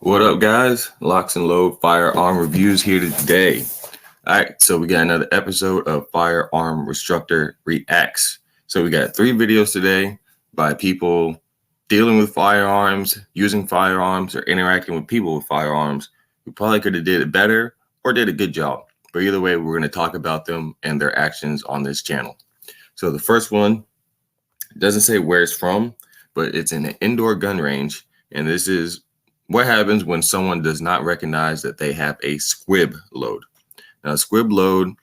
What up, guys? LocsNLoad Firearm reviews here today. All right, so we got another episode of Firearm Instructor Reacts. So we got 3 videos today by people dealing with firearms, using firearms, or interacting with people with firearms who probably could have did it better or did a good job. But either way, we're going to talk about them and their actions on this channel. So the first one doesn't say where it's from, but it's in an indoor gun range, and this is what happens when someone does not recognize that they have a squib load. Now, a squib load,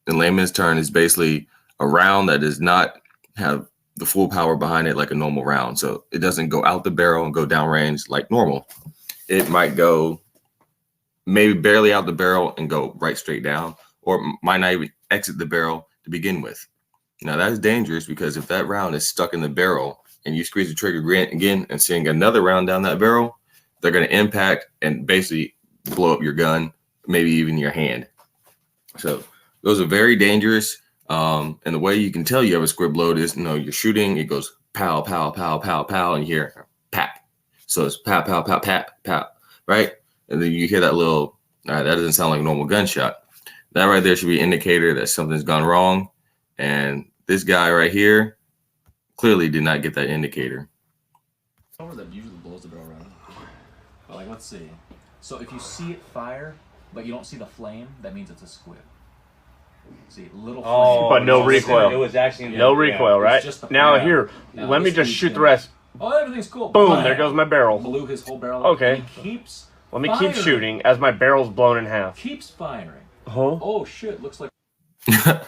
in layman's term, is basically a round that does not have the full power behind it like a normal round. So it doesn't go out the barrel and go downrange like normal. It might go maybe barely out the barrel and go right straight down, or might not even exit the barrel to begin with. Now, that is dangerous because if that round is stuck in the barrel and you squeeze the trigger again and send another round down that barrel, they're going to impact and basically blow up your gun, maybe even your hand. So those are very dangerous. And the way you can tell you have a squib load is, you're shooting, it goes pow, pow, pow, pow, pow, and you hear pap. So it's pow, pow, pow, pap, pap, right? And then you hear that little, that doesn't sound like a normal gunshot. That right there should be an indicator that something's gone wrong. And this guy right here clearly did not get that indicator. That usually blows the barrel around. But like, let's see. So if you see it fire, but you don't see the flame, that means it's a squib. See, little flame. But no recoil. It was actually no recoil, right? Now here, let me just shoot the rest. Oh, everything's cool. Boom, there goes my barrel. Blew his whole barrel. Okay. Let me keep shooting as my barrel's blown in half. Keeps firing. Huh? Oh shit, looks like I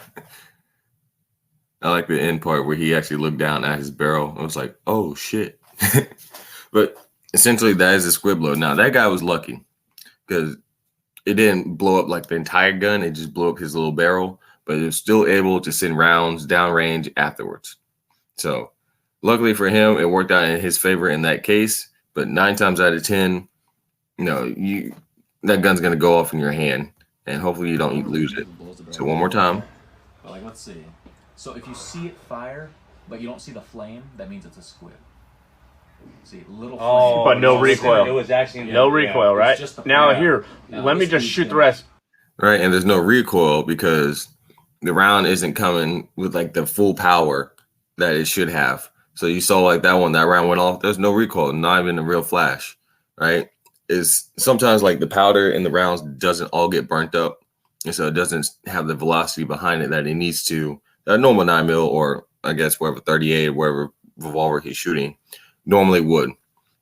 like the end part where he actually looked down at his barrel and was like, oh shit. But essentially that is a squib load. Now that guy was lucky because it didn't blow up like the entire gun. It just blew up his little barrel, but it was still able to send rounds downrange afterwards. So luckily for him, it worked out in his favor in that case. But 9 times out of 10, that gun's going to go off in your hand, and hopefully you don't lose it. So one more time. But like, let's see. So if you see it fire, but you don't see the flame, that means it's a squib. See, little flame. But no recoil. It was actually no recoil, right? Now here, let me just shoot the rest. Right, and there's no recoil because the round isn't coming with like the full power that it should have. So you saw like that round went off. There's no recoil, not even a real flash, right? Is sometimes like the powder in the rounds doesn't all get burnt up, and so it doesn't have the velocity behind it that it needs to. A normal 9mm, or I guess whatever 38, whatever revolver he's shooting, normally would,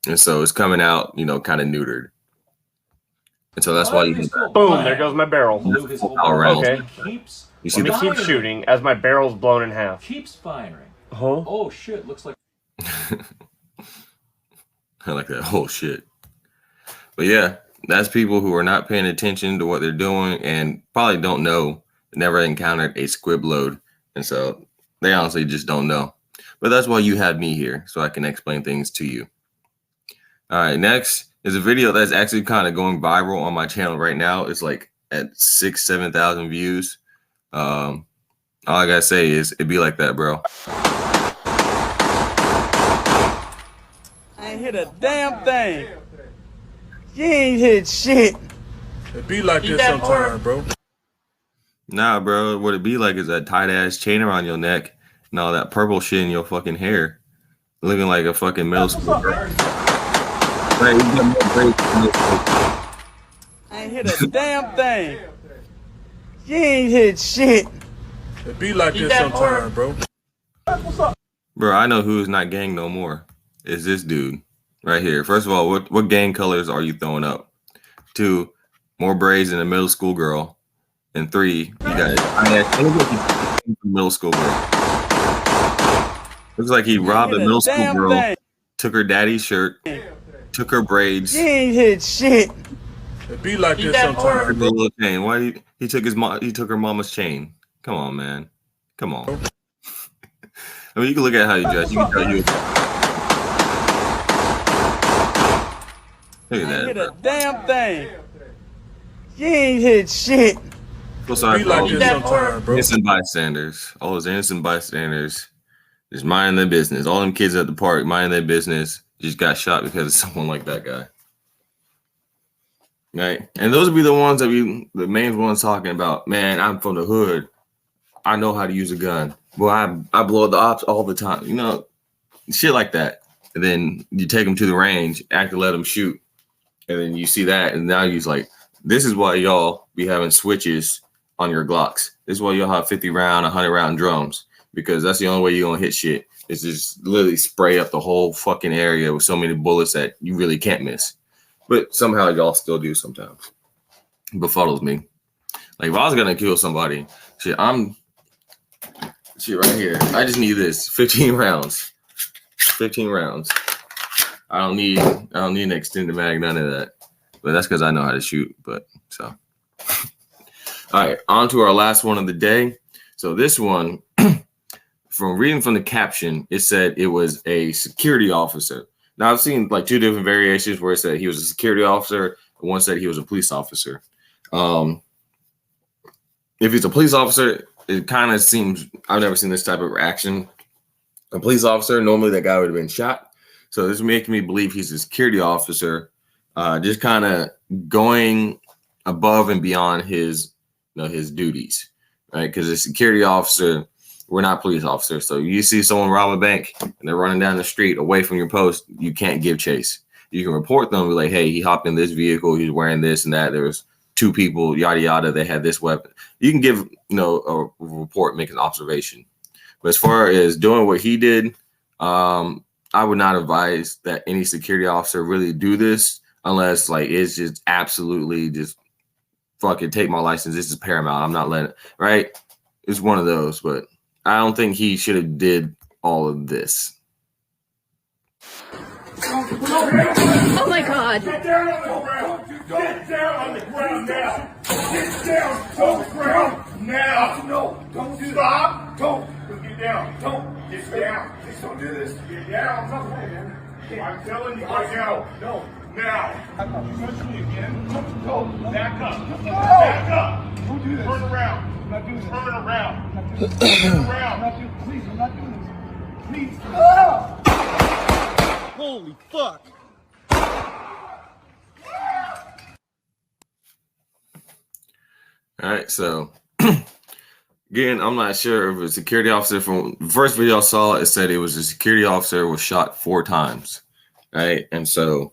and so it's coming out, kind of neutered, and so that's why you can boom. There goes my barrel. Okay. You see, let me keep shooting as my barrel's blown in half. Keeps firing. Huh? Oh shit! Looks like. I like that whole shit. But yeah, that's people who are not paying attention to what they're doing and probably don't know, never encountered a squib load. And so they honestly just don't know. But that's why you have me here, so I can explain things to you. All right, next is a video that's actually kind of going viral on my channel right now. It's like at 6,000-7,000 views. All I gotta say is it be like that, bro. I ain't hit a damn thing. You ain't hit shit. It be like this sometimes, bro. Nah, bro. What it be like is that tight ass chain around your neck and all that purple shit in your fucking hair, looking like a fucking middle school girl. I ain't hit a damn thing. You ain't hit shit. It be like this sometimes, bro. Bro, I know who's not gang no more. It's this dude right here. First of all, what gang colors are you throwing up? 2, more braids than a middle school girl. And 3, you got it. Middle school girl. Looks like he robbed a middle school girl, took her daddy's shirt, took her braids. You ain't hit shit. It be like this sometimes, bro. Little chain. Why he took he took her mama's chain? Come on, man. Come on. I mean, you can look at how you dress. You can tell you. Look at that. Hit a damn thing. You ain't hit shit. So sorry for all bro. innocent bystanders. All those innocent bystanders just minding their business. All them kids at the park minding their business just got shot because of someone like that guy. Right. And those would be the ones that be the main ones talking about, man, I'm from the hood. I know how to use a gun. Well, I blow the ops all the time. You know, shit like that. And then you take them to the range, actually let them shoot. And then you see that. And now you're like, this is why y'all be having switches on your Glocks. This is why y'all have 50 round, 100 round drums. Because that's the only way you're going to hit shit. Is just literally spray up the whole fucking area with so many bullets that you really can't miss. But somehow y'all still do sometimes. Befuddles me. Like if I was gonna kill somebody, shit right here. I just need this 15 rounds. 15 rounds. I don't need an extended mag, none of that. But that's because I know how to shoot. But so all right, on to our last one of the day. So this one, from reading from the caption, it said it was a security officer. Now, I've seen like two different variations where it said he was a security officer. And one said he was a police officer. If he's a police officer, it kind of seems, I've never seen this type of reaction. A police officer, normally that guy would have been shot. So this makes me believe he's a security officer, just kind of going above and beyond his, his duties, right? Because a security officer, we're not police officers. So you see someone rob a bank and they're running down the street away from your post, you can't give chase. You can report them, be like, hey, he hopped in this vehicle, he's wearing this and that. There was two people, yada, yada, they had this weapon. You can give, a report, make an observation. But as far as doing what he did, I would not advise that any security officer really do this unless like it's just absolutely just fucking take my license. This is paramount. I'm not letting it, right? It's one of those, but I don't think he should have did all of this. Oh my God. Get down on the ground. Get down on the ground now. Get down on the ground now. No, don't do that. Don't. Get down. Don't. Get down. Please don't do this. Get down. I'm telling you right now. No. Now. Touch me again. Go. Back up. Back up. Don't do this. Turn around. I'm not doing this. Turn around. Turn around. Please, I'm not doing this. Please. Holy fuck. All right, so again, I'm not sure if a security officer from the first video I saw, it said it was a security officer was shot 4 times, right? And so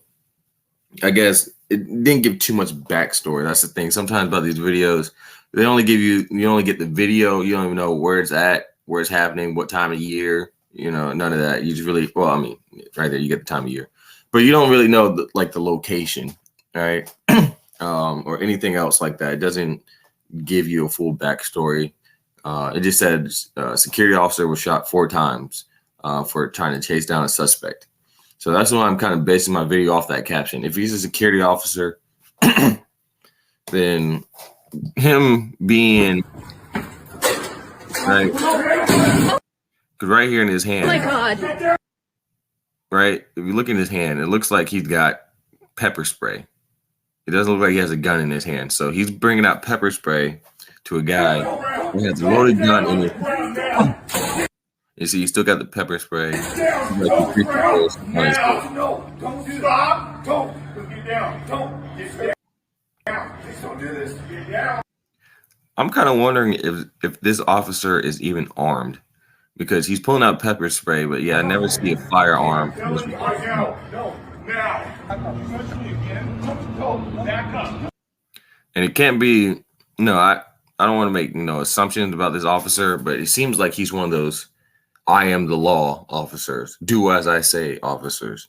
I guess it didn't give too much backstory. That's the thing. Sometimes about these videos, they only give you only get the video. You don't even know where it's at, where it's happening, what time of year, none of that. You just really, well, I mean, right there, you get the time of year, but you don't really know the location, right? Or anything else like that. It doesn't give you a full backstory. It just said security officer was shot 4 times for trying to chase down a suspect. So that's why I'm kind of basing my video off that caption. If he's a security officer, then him being right, because right here in his hand, Oh my God. right? If you look in his hand, it looks like he's got pepper spray. It doesn't look like he has a gun in his hand. So he's bringing out pepper spray to a guy who has a loaded gun in his hand. You see, he still got the pepper spray. No, don't do that. Don't. Get down. Don't. Get down. Please don't do this. Get down. I'm kind of wondering if this officer is even armed, because he's pulling out pepper spray, but yeah, I never see a firearm. Now. Touch me again. Go. Back up. And it can't be, I don't want to make, assumptions about this officer, but it seems like he's one of those I am the law officers, do as I say officers.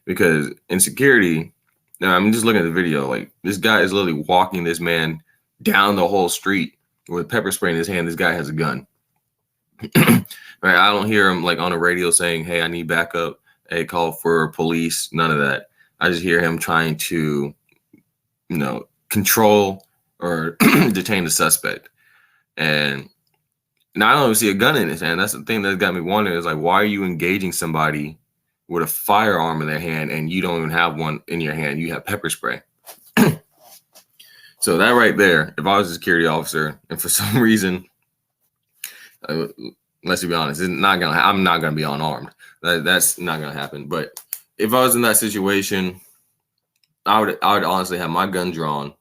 Because in security, now I'm just looking at the video, like this guy is literally walking this man down the whole street with pepper spray in his hand. This guy has a gun. Right? I don't hear him like on the radio saying, hey, I need backup. Hey, call for police. None of that. I just hear him trying to, control or detain the suspect. And now I don't even see a gun in his hand. That's the thing that got me wondering is like, why are you engaging somebody with a firearm in their hand and you don't even have one in your hand? You have pepper spray. So that right there, if I was a security officer and for some reason, let's be honest, I'm not going to be unarmed. That's not going to happen. But if I was in that situation, I would honestly have my gun drawn,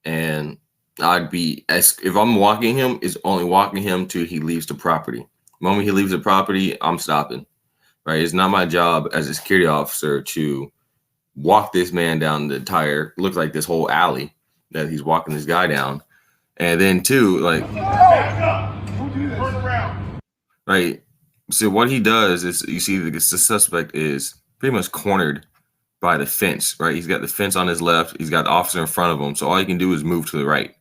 and I'd be if I'm walking him, is only walking him till he leaves the property. The moment he leaves the property, I'm stopping. Right? It's not my job as a security officer to walk this man down the entire, looks like this whole alley that he's walking this guy down. And then two, like, Turn around. right. So what he does is, you see the suspect is pretty much cornered by the fence, right? He's got the fence on his left. He's got the officer in front of him. So all he can do is move to the right.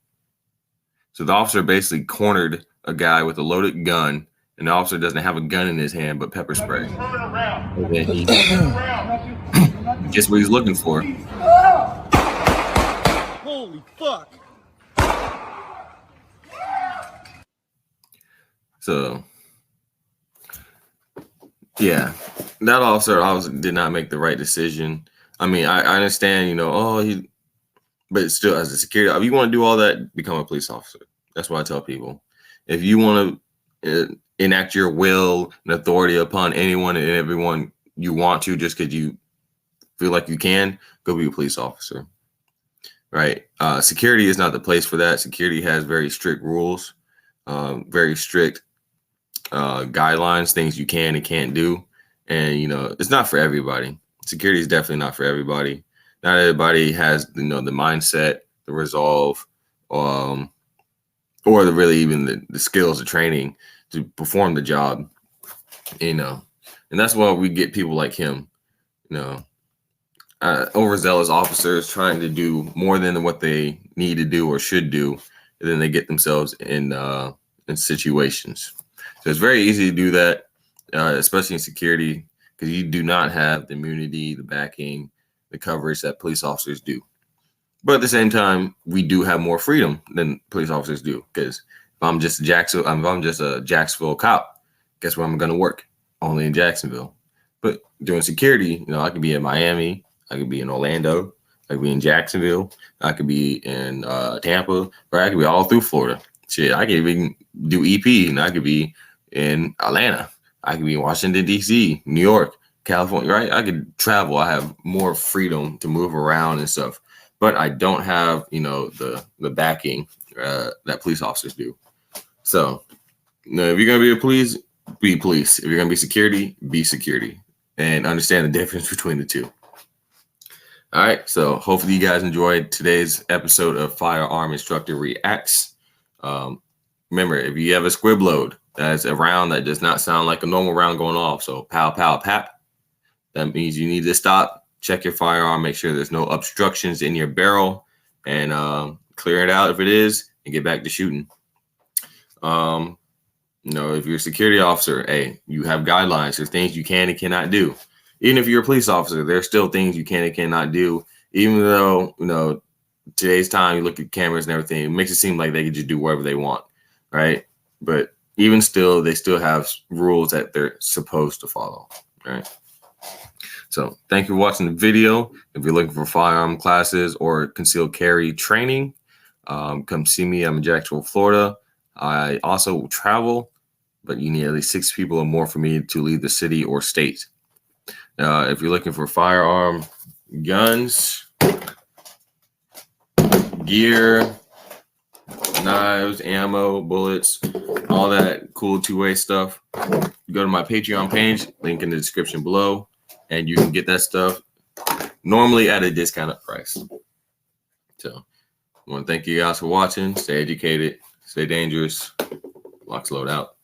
So the officer basically cornered a guy with a loaded gun, and the officer doesn't have a gun in his hand, but pepper spray. Turn around. And then he Turn around. gets what he's looking for. Holy fuck. So, yeah, that officer obviously did not make the right decision. I mean, I understand, you know, but still, as a security, if you want to do all that, become a police officer. That's what I tell people. If you want to enact your will and authority upon anyone and everyone you want to, just because you feel like you can, go be a police officer. Right? Security is not the place for that. Security has very strict rules, very strict guidelines, things you can and can't do. And, you know, it's not for everybody. Security is definitely not for everybody. Not everybody has, you know, the mindset, the resolve, or really even the skills, the training to perform the job, you know. And that's why we get people like him, you know, overzealous officers trying to do more than what they need to do or should do, and then they get themselves in situations. So it's very easy to do that, especially in security, because you do not have the immunity, the backing, the coverage that police officers do. But at the same time, we do have more freedom than police officers do. Because if I'm just a Jacksonville cop, guess where I'm going to work? Only in Jacksonville. But doing security, you know, I could be in Miami, I could be in Orlando, I could be in Jacksonville, I could be in Tampa, or I could be all through Florida. Shit, I could even do EP, and I could be in Atlanta, I could be in Washington, D.C., New York, California, right? I could travel. I have more freedom to move around and stuff, but I don't have, you know, the backing that police officers do. So, you know, if you're going to be a police, be police. If you're going to be security, be security, and understand the difference between the two. All right. So hopefully you guys enjoyed today's episode of Firearm Instructor Reacts. Remember, if you have a squib load, that's a round that does not sound like a normal round going off. So pow, pow, pap. That means you need to stop, check your firearm, make sure there's no obstructions in your barrel, and clear it out if it is, and get back to shooting. You know, if you're a security officer, hey, you have guidelines. There's things you can and cannot do. Even if you're a police officer, there's still things you can and cannot do. Even though, you know, today's time, you look at cameras and everything, it makes it seem like they can just do whatever they want, right? But even still, they still have rules that they're supposed to follow, right? So thank you for watching the video. If you're looking for firearm classes or concealed carry training, come see me. I'm in Jacksonville, Florida. I also travel, but you need at least 6 people or more for me to leave the city or state. If you're looking for firearm, guns, gear, knives, ammo, bullets, all that cool two-way stuff, go to my Patreon page, link in the description below, and you can get that stuff normally at a discounted price. So I want to thank you guys for watching. Stay educated, stay dangerous. LocsNLoad out.